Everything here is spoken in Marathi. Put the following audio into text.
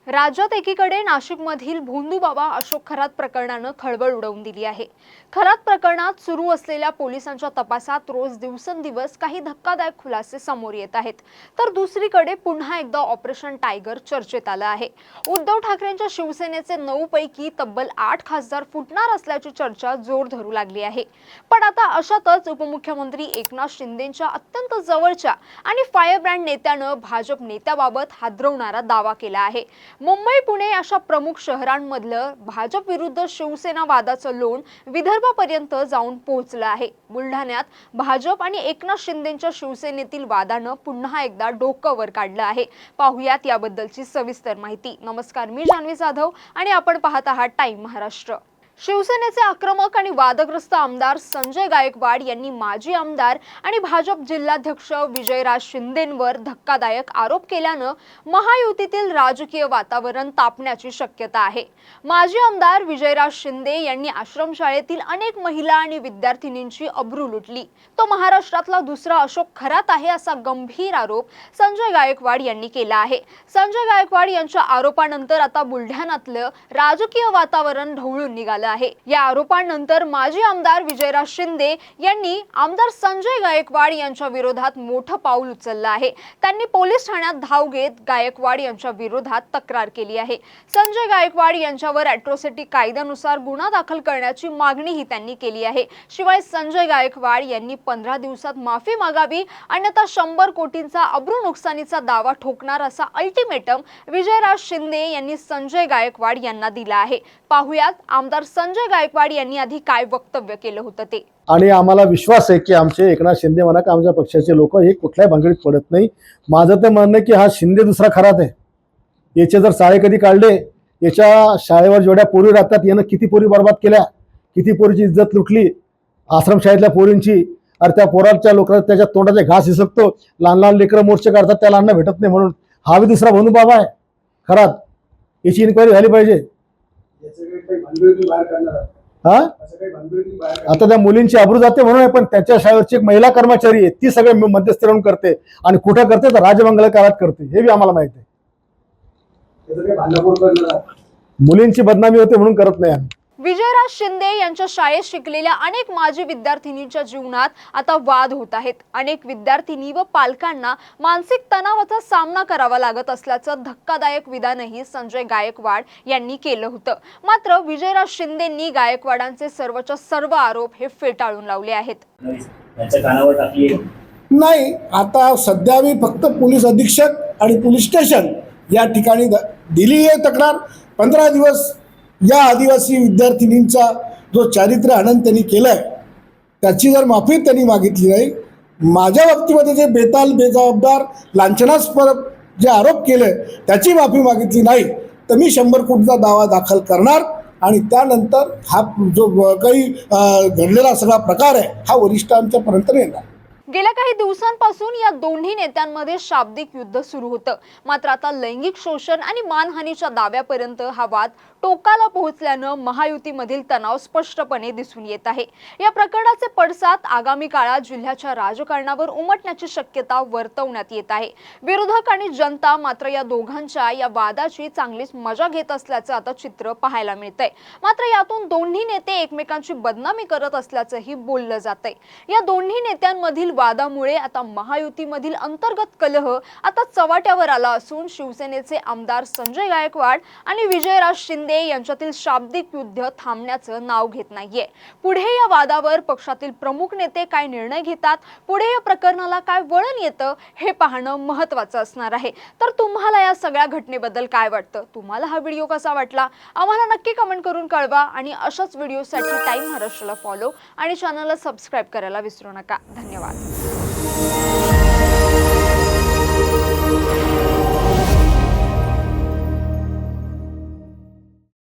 राज्यात एकीकडे नाशिकमधील भोंदूबाबा अशोक खरात प्रकरणानं खळबळ उडवून दिली आहे। खरात प्रकरणात सुरू असलेल्या पोलिसांच्या तपासात रोज दिवसेंदिवस काही धक्कादायक खुलासे समोर येत आहेत, तर दुसरीकडे पुन्हा एकदा ऑपरेशन टायगर चर्चेत आलं आहे। उद्धव ठाकरेंच्या शिवसेनेचे 9 पैकी तब्बल 8 खासदार फुटणार असल्याची चर्चा जोर धरू लागली आहे। पण आता अशातच उपमुख्यमंत्री एकनाथ शिंदेंच्या अत्यंत जवळच्या आणि फायरब्रँड नेत्यानं भाजप नेत्याबाबत हादरवणारा दावा केला आहे। मुंबई पुणे अशा प्रमुख शहरांमधलं भाजप विरुद्ध शिवसेना वादाचं लोण विदर्भापर्यंत जाऊन पोहोचलं आहे। बुलढाण्यात भाजप आणि एकनाथ शिंदेंच्या शिवसेनेतील वादानं पुन्हा एकदा डोकं वर काढलं आहे। पाहुयात याबद्दलची सविस्तर माहिती। नमस्कार, मी जान्हवी जाधव आणि आपण पाहत आहात टाइम महाराष्ट्र। शिवसेनेचे आक्रमक आणि वादग्रस्त आमदार संजय गायकवाड यांनी माजी आमदार आणि भाजप जिल्हाध्यक्ष विजयराज शिंदेंवर धक्कादायक आरोप केल्यानं महायुतीतील राजकीय वातावरण तापण्याची शक्यता आहे। माजी आमदार विजयराज शिंदे यांनी आश्रमशाळेतील अनेक महिला आणि विद्यार्थिनींची अब्रू लुटली। तो महाराष्ट्रातला दुसरा अशोक खरात आहे असा गंभीर आरोप संजय गायकवाड यांनी केला आहे। संजय गायकवाड यांच्या आरोपानंतर आता बुलढाण्यातलं राजकीय वातावरण ढवळून निघालं आहे। या आरोपांनंतर माजी आमदार विजयराज शिंदे यांनी आमदार संजय गायकवाड यांच्या विरोधात मोठं पाऊल उचललं आहे। त्यांनी पोलीस ठाण्यात धाव घेत गायकवाड यांच्या विरोधात तक्रार केली आहे। संजय गायकवाड यांच्यावर अॅट्रॉसिटी कायद्यानुसार गुन्हा दाखल करण्याची मागणीही त्यांनी केली आहे। शिवाय संजय गायकवाड यांनी 15 दिवसात माफी मागावी, अन्यथा 100 कोटींचा अब्रू नुकसानीचा दावा ठोकणार असा अल्टिमेटम विजयराज शिंदे यांनी संजय गायकवाड यांना दिला आहे। पाहुयात आमदार संजय गायकवाड यांनी आधी काय वक्तव्य केलं होतं ते। आणि आम्हाला विश्वास आहे की आमचे एकनाथ शिंदे म्हणा की आमच्या पक्षाचे लोक हे कुठल्याही भानगडीत पडत नाही। माझं तर म्हणणं आहे की हा शिंदे दुसरा खरात आहे। याचे जर शाळे कधी काढले, याच्या शाळेवर जेवढ्या पोरी राहतात यानं किती पोरी बर्बाद केल्या, किती पोरीची इज्जत लुटली आश्रमशाळेतल्या पोरींची। अरे त्या पोराच्या लोकांना त्याच्या तोंडाचे घास हिसकतो, लहान लहान लेकरं मोर्चे काढतात, त्याला अन्न भेटत नाही म्हणून। हा बी दुसरा भोंदूबाबा आहे खरात। याची इन्क्वायरी झाली पाहिजे। हा आता त्या मुलींची अब्रू जाते म्हणून आहे, पण त्याच्या शाळेवरची एक महिला कर्मचारी आहे, ती सगळे मध्यस्थी राहून करते आणि कुठं करते तर राजमंगल काळात करते, हे बी आम्हाला माहिती आहे। मुलींची बदनामी होते म्हणून करत नाही आम्ही। विजयराज शिंदे यांच्या शाळेत शिकलेल्या अनेक माजी विद्यार्थिनींच्या जीवनात आता वाद होत आहेत। अनेक विद्यार्थिनी व पालकांना मानसिक तणावाचा सामना करावा लागत असल्याचं धक्कादायक विधानही संजय गायकवाड यांनी केलं होतं। मात्र विजयराज शिंदेंनी गायकवाडांचे सर्वच्या सर्व आरोप हे फेटाळून लावले आहेत। नाही, आता सध्या मी फक्त पोलीस अधीक्षक आणि पोलीस स्टेशन या ठिकाणी दिली आहे तक्रार। 15 दिवस या आदिवासी विद्यार्थिनींचा जो चारित्र्य हनन त्यांनी केलंय त्याची जर माफी त्यांनी मागितली नाही, माझ्या बाबतीमध्ये जे बेताल बेजबाबदार लांछनास्पद जे आरोप केले त्याची माफी मागितली नाही तर मी 100 कोटीचा दावा दाखल करणार आणि त्यानंतर हा जो काही घडलेला सगळा प्रकार आहे हा वरिष्ठांच्यापर्यंत येणार। गेल्या काही दिवसांपासून या दोन्ही नेत्यांमध्ये शाब्दिक युद्ध सुरू होतं। मात्र आता लैंगिक शोषण आणि मानहानीच्या दाव्यापर्यंत हा वाद टोकाला पोहोचल्यानं महायुतीमधील तणाव स्पष्टपणे दिसून येत आहे। या प्रकरणाचे पडसाद आगामी काळात जिल्ह्याच्या राजकारणावर उमटण्याची शक्यता वर्तवण्यात येत आहे। विरोधक आणि जनता मात्र या दोघांच्या या वादाची चांगलीच मजा घेत असल्याचं आता चित्र पाहायला मिळतंय। मात्र यातून दोन्ही नेते एकमेकांची बदनामी करत असल्याचंही बोललं जातंय। या दोन्ही नेत्यांमधील वादामुळे आता महायुतीमधील अंतर्गत कलह आता चव्हाट्यावर आला असून शिवसेनेचे आमदार संजय गायकवाड आणि विजयराज शिंदे यांच्यातील शाब्दिक युद्ध थांबण्याचं नाव घेत नाहीये। पुढे या वादावर पक्षातील प्रमुख नेते काय निर्णय घेतात, पुढे या प्रकरणाला काय वळण येतं हे पाहणं महत्त्वाचं असणार आहे। तर तुम्हाला या सगळ्या घटनेबद्दल काय वाटतं? तुम्हाला हा व्हिडिओ कसा वाटला आम्हाला नक्की कमेंट करून कळवा आणि अशाच व्हिडिओसाठी टाइम महाराष्ट्राला फॉलो आणि चॅनलला सबस्क्राइब करायला विसरू नका। धन्यवाद।